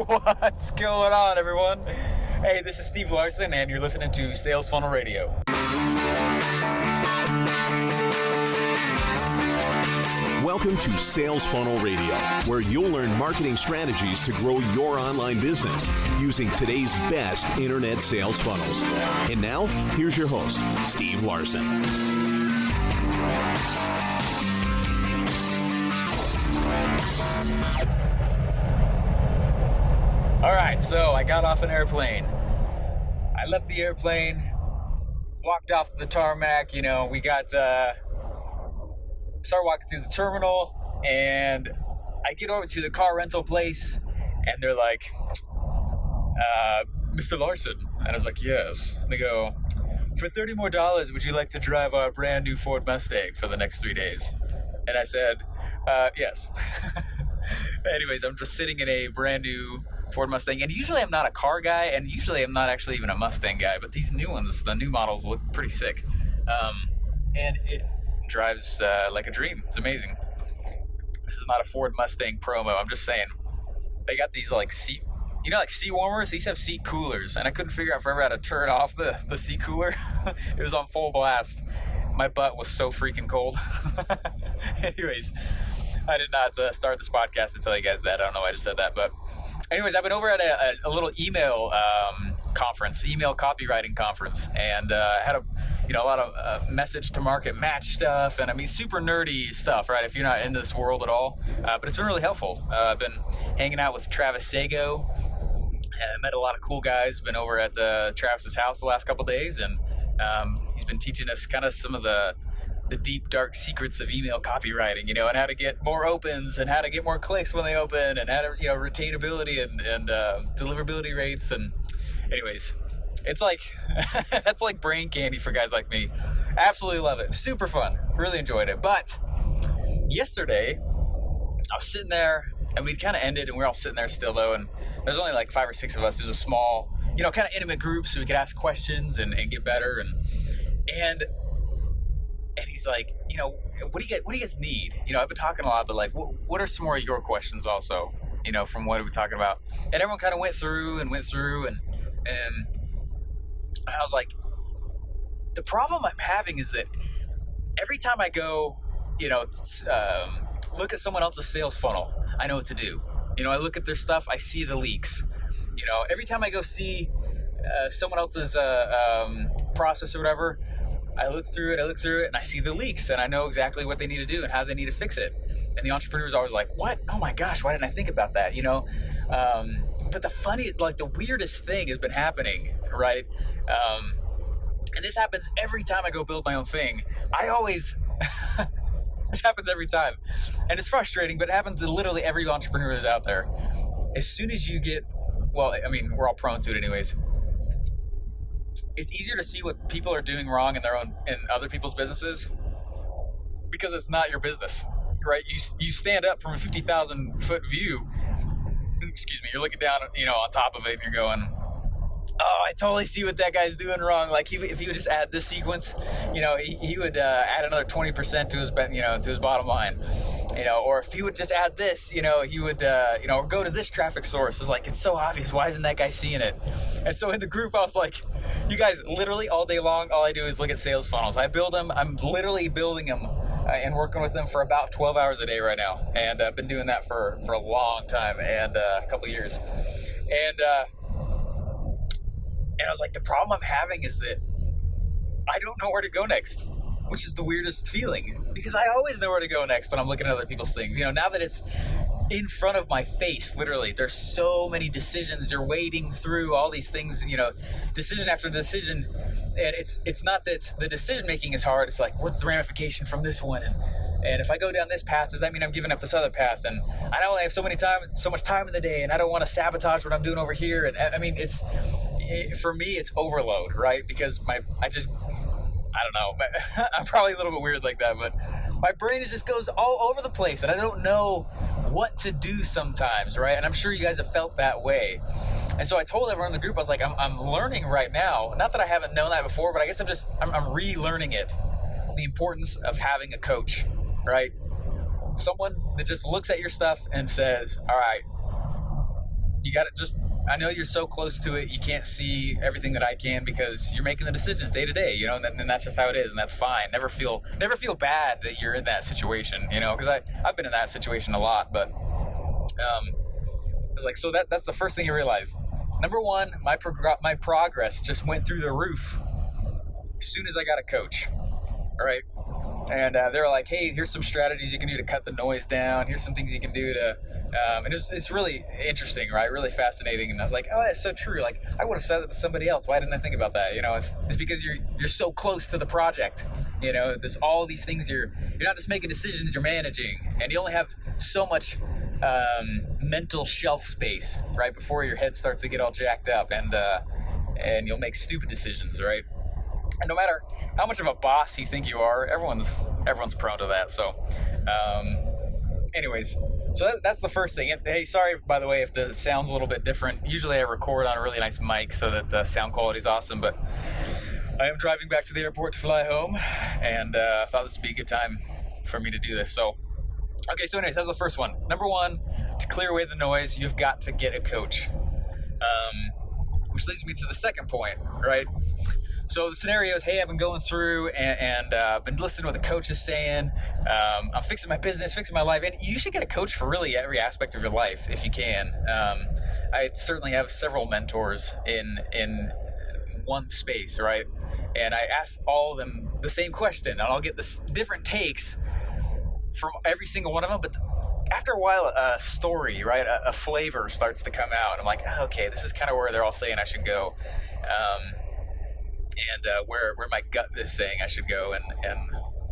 What's going on, everyone? Hey, this is Steve Larsen, and you're listening to Sales Funnel Radio. Welcome to Sales Funnel Radio, where you'll learn marketing strategies to grow your online business using today's best internet sales funnels. And now, here's your host, Steve Larsen. All right, so I got off an airplane. I left the airplane, walked off the tarmac. We started walking through the terminal, and I get over to the car rental place, and they're like, Mr. Larsen. And I was like, yes. And they go, for $30 more, would you like to drive our brand new Ford Mustang for the next 3 days? And I said, yes. Anyways, I'm just sitting in a brand new Ford Mustang, and usually I'm not a car guy, and usually I'm not actually even a Mustang guy, but these new ones, the new models, look pretty sick. And it drives like a dream. It's amazing. This is not a Ford Mustang promo. I'm just saying, they got these like seat warmers. These have seat coolers, and I couldn't figure out forever how to turn off the seat cooler. It was on full blast. My butt was so freaking cold. Anyways, I did not start this podcast to tell you guys that. I don't know why I just said that, but anyways, I've been over at a little email conference, email copywriting conference, and had a lot of message to market match stuff, and I mean super nerdy stuff, right? If you're not into this world at all, but it's been really helpful. I've been hanging out with Travis Sago, and met a lot of cool guys. Been over at Travis's house the last couple days, and he's been teaching us kind of some of the deep, dark secrets of email copywriting, and how to get more opens, and how to get more clicks when they open, and how to, retainability and deliverability rates. And anyways, it's like, that's like brain candy for guys like me. Absolutely love it. Super fun. Really enjoyed it. But yesterday, I was sitting there, and we'd kind of ended, and we're all sitting there still though, and there's only like 5 or 6 of us. There's a small, kind of intimate group, so we could ask questions and get better. And he's like, what do you guys need? I've been talking a lot, but like, what are some more of your questions also, from what we're talking about? And everyone kind of went through, and I was like, the problem I'm having is that every time I go, look at someone else's sales funnel, I know what to do. I look at their stuff, I see the leaks. Every time I go see someone else's process or whatever, I look through it, and I see the leaks, and I know exactly what they need to do and how they need to fix it. And the entrepreneur's always like, what? Oh my gosh, why didn't I think about that? But the weirdest thing has been happening, right? And this happens every time I go build my own thing. This happens every time. And it's frustrating, but it happens to literally every entrepreneur that's out there. As soon as you get, we're all prone to it anyways. It's easier to see what people are doing wrong in other people's businesses because it's not your business, right? You stand up from a 50,000 foot view. Excuse me. You're looking down, on top of it, and you're going, oh, I totally see what that guy's doing wrong. Like if he would just add this sequence, he would add another 20% to his bottom line, or if he would just add this, he would, or go to this traffic source. It's like, it's so obvious. Why isn't that guy seeing it? And so in the group, I was like, you guys, literally all day long, all I do is look at sales funnels. I build them. I'm literally building them and working with them for about 12 hours a day right now. And I've been doing that for a long time, and a couple years. And I was like, the problem I'm having is that I don't know where to go next, which is the weirdest feeling, because I always know where to go next when I'm looking at other people's things. Now that it's in front of my face, literally, there's so many decisions. You're wading through all these things, decision after decision. And it's not that the decision making is hard. It's like, what's the ramification from this one? And if I go down this path, does that mean I'm giving up this other path? And I only have so much time in the day, and I don't want to sabotage what I'm doing over here. And I mean, for me, it's overload, right? Because I don't know, I'm probably a little bit weird like that, but my brain just goes all over the place, and I don't know what to do sometimes, right? And I'm sure you guys have felt that way. And so I told everyone in the group, I was like, I'm learning right now. Not that I haven't known that before, but I guess I'm relearning it. The importance of having a coach, right? Someone that just looks at your stuff and says, all right, you got to just, I know you're so close to it, you can't see everything that I can because you're making the decisions day to day, you know, and that's just how it is, and that's fine. Never feel bad that you're in that situation, you know, because I've been in that situation a lot, but it's like, so that's the first thing you realize. Number one, my progress just went through the roof as soon as I got a coach. All right. And they're like, hey, here's some strategies you can do to cut the noise down. Here's some things you can do to, and it's really interesting, right? Really fascinating. And I was like, oh, that's so true. Like, I would have said it to somebody else. Why didn't I think about that? You know, it's because you're so close to the project. You know, there's all these things you're not just making decisions, you're managing, and you only have so much mental shelf space right before your head starts to get all jacked up, and you'll make stupid decisions, right? And no matter how much of a boss you think you are, everyone's prone to that. So, anyways, so that's the first thing. And, hey, sorry, by the way, if the sound's a little bit different. Usually I record on a really nice mic so that the sound quality is awesome, but I am driving back to the airport to fly home, and I thought this would be a good time for me to do this. So, okay, so anyways, that's the first one. Number one, to clear away the noise, you've got to get a coach. Which leads me to the second point, right? So the scenario is, hey, I've been going through and been listening to what the coach is saying. I'm fixing my business, fixing my life. And you should get a coach for really every aspect of your life if you can. I certainly have several mentors in one space, right? And I ask all of them the same question, and I'll get this different takes from every single one of them. But after a while, a story, right, a flavor starts to come out. I'm like, oh, okay, this is kind of where they're all saying I should go. And where my gut is saying I should go, and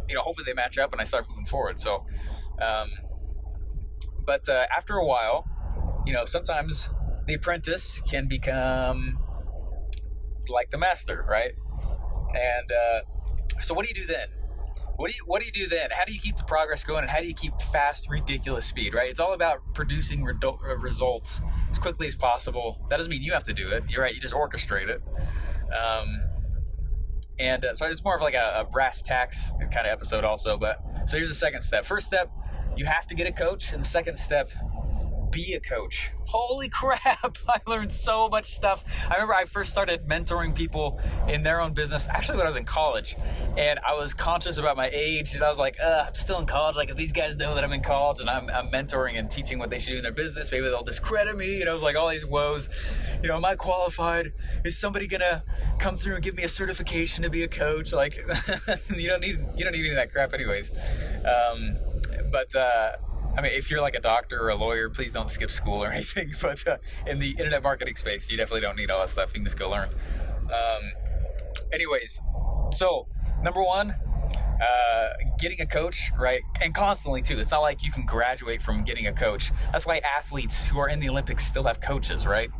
you know, hopefully they match up and I start moving forward. So, but after a while, you know, sometimes the apprentice can become like the master, right? And so what do you do then? What do you do then? How do you keep the progress going, and how do you keep fast, ridiculous speed, right? It's all about producing results as quickly as possible. That doesn't mean you have to do it. You're right. You just orchestrate it. So it's more of like a brass tacks kind of episode also. But so here's the second step. First step, you have to get a coach. And the second step, be a coach. Holy crap, I learned so much stuff. I remember I first started mentoring people in their own business, actually when I was in college, and I was conscious about my age, and I was like, I'm still in college. Like, if these guys know that I'm in college and I'm mentoring and teaching what they should do in their business, maybe they'll discredit me. You know, it was like all these woes. You know, am I qualified? Is somebody gonna come through and give me a certification to be a coach? Like, you don't need any of that crap anyways. I mean, if you're like a doctor or a lawyer, please don't skip school or anything. But in the internet marketing space, you definitely don't need all that stuff. You can just go learn. Anyways, so number one, getting a coach, right? And constantly too. It's not like you can graduate from getting a coach. That's why athletes who are in the Olympics still have coaches, right?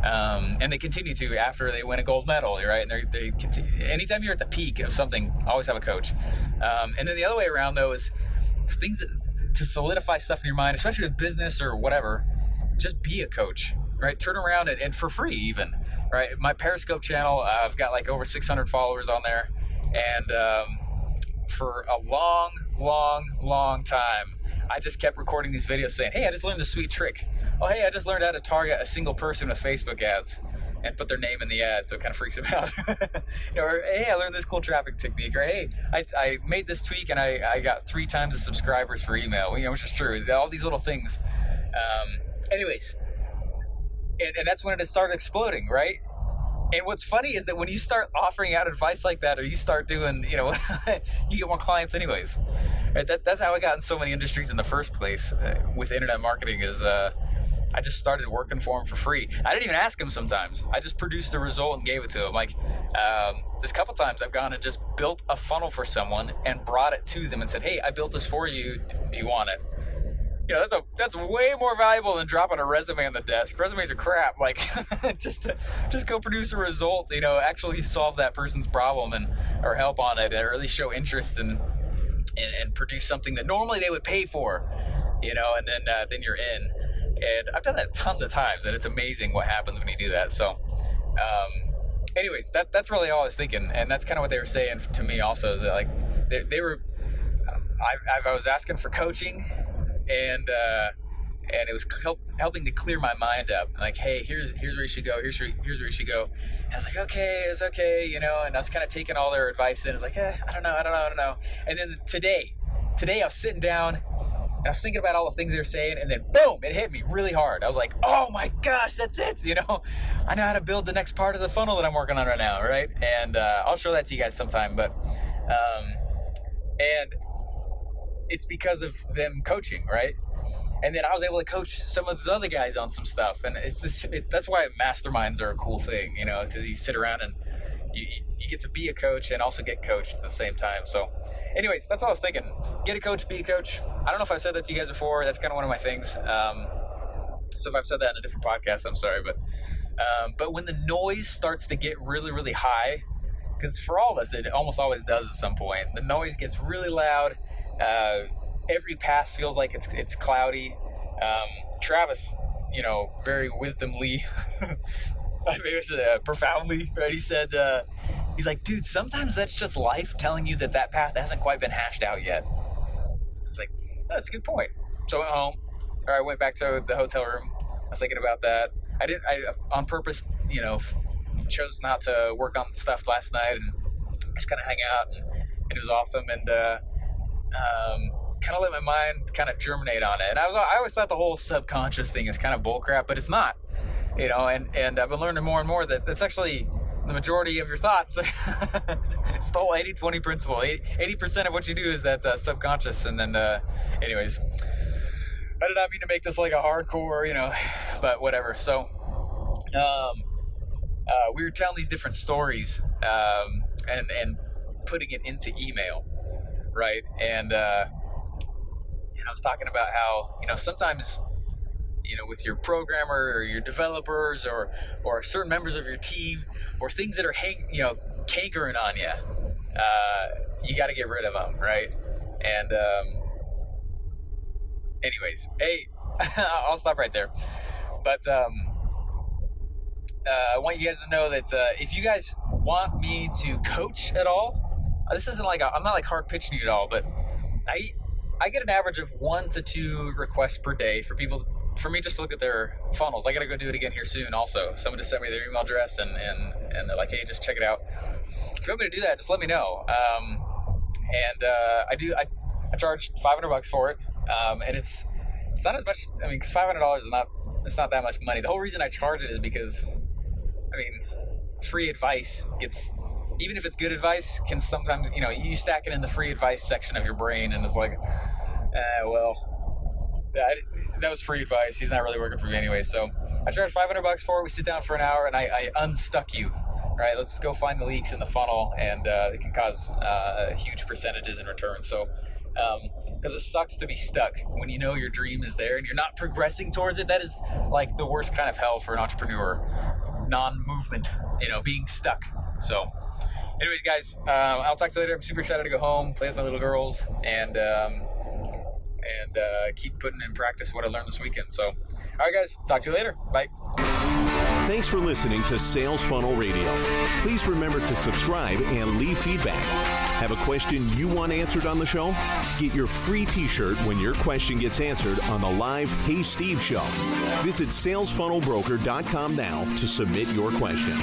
And they continue to after they win a gold medal, right? And they continue. Anytime you're at the peak of something, always have a coach. And then the other way around though is things to solidify stuff in your mind, especially with business or whatever. Just be a coach, right? Turn around and for free even, right? My Periscope channel, I've got like over 600 followers on there, and for a long time, I just kept recording these videos saying, hey, I just learned a sweet trick. Oh, hey, I just learned how to target a single person with Facebook ads and put their name in the ad, so it kind of freaks them out. Or, hey, I learned this cool traffic technique. Or, hey, I made this tweak and I got 3 times the subscribers for email, you know, which is true. All these little things. Anyways, and that's when it started exploding, right? And what's funny is that when you start offering out advice like that, or you start doing, you know, you get more clients anyways. Right? That's how I got in so many industries in the first place with internet marketing is I just started working for them for free. I didn't even ask them sometimes. I just produced a result and gave it to them. Like this couple times I've gone and just built a funnel for someone and brought it to them and said, hey, I built this for you. Do you want it? You know, that's way more valuable than dropping a resume on the desk. Resumes are crap. Like, just go produce a result. You know, actually solve that person's problem or help on it, or at least show interest and produce something that normally they would pay for. You know, and then you're in. And I've done that tons of times, and it's amazing what happens when you do that. So, anyways, that's really all I was thinking, and that's kind of what they were saying to me also. Is that like they were, I was asking for coaching. And and it was helping to clear my mind up. Like, hey, here's where you should go. Here's where you should go. And I was like, okay, it's okay, you know. And I was kind of taking all their advice in. I was like, I don't know. And then today I was sitting down and I was thinking about all the things they were saying, and then boom, it hit me really hard. I was like, oh my gosh, that's it. You know, I know how to build the next part of the funnel that I'm working on right now, right? And I'll show that to you guys sometime. But and it's because of them coaching, right? And then I was able to coach some of those other guys on some stuff. And that's why masterminds are a cool thing, you know, because you sit around and you get to be a coach and also get coached at the same time. So anyways, that's all I was thinking. Get a coach, be a coach. I don't know if I've said that to you guys before. That's kind of one of my things. So if I've said that in a different podcast, I'm sorry. But when the noise starts to get really, really high, because for all of us, it almost always does at some point, the noise gets really loud. Every path feels like it's cloudy. Travis, you know, very wisdomly, maybe I should, profoundly, right? He said, he's like, dude, sometimes that's just life telling you that path hasn't quite been hashed out yet. It's like, that's a good point. So I went home, or I went back to the hotel room. I was thinking about that. I on purpose, you know, chose not to work on stuff last night and just kind of hang out, and it was awesome. And kind of let my mind kind of germinate on it. And I always thought the whole subconscious thing is kind of bullcrap, but it's not, you know. And I've been learning more and more that that's actually the majority of your thoughts. It's the whole 80-20 principle. 80% of what you do is that subconscious. And then, anyways, I did not mean to make this like a hardcore, you know, but whatever. So, we were telling these different stories, and putting it into email, right? And I was talking about how, you know, sometimes, you know, with your programmer or your developers or certain members of your team or things that are cankering on you, you got to get rid of them, right? And anyways, hey, I'll stop right there. But I want you guys to know that if you guys want me to coach at all, this isn't like I'm not like hard pitching you at all, but I get an average of 1 to 2 requests per day for me just to look at their funnels. I got to go do it again here soon also. Someone just sent me their email address and they're like, hey, just check it out. If you want me to do that, just let me know. I charge $500 for it. And it's not as much, I mean, because $500 is not that much money. The whole reason I charge it is because, I mean, free advice even if it's good advice, can sometimes, you know, you stack it in the free advice section of your brain and it's like, that was free advice. He's not really working for me anyway. So I charge $500 for it. We sit down for an hour and I unstuck you. Right, let's go find the leaks in the funnel, and it can cause huge percentages in return. So, because it sucks to be stuck when you know your dream is there and you're not progressing towards it. That is like the worst kind of hell for an entrepreneur. Non-movement, you know, being stuck. So, anyways, guys, I'll talk to you later. I'm super excited to go home, play with my little girls, and keep putting in practice what I learned this weekend. So, all right, guys, talk to you later. Bye. Thanks for listening to Sales Funnel Radio. Please remember to subscribe and leave feedback. Have a question you want answered on the show? Get your free t-shirt when your question gets answered on the live Hey Steve show. Visit salesfunnelbroker.com now to submit your question.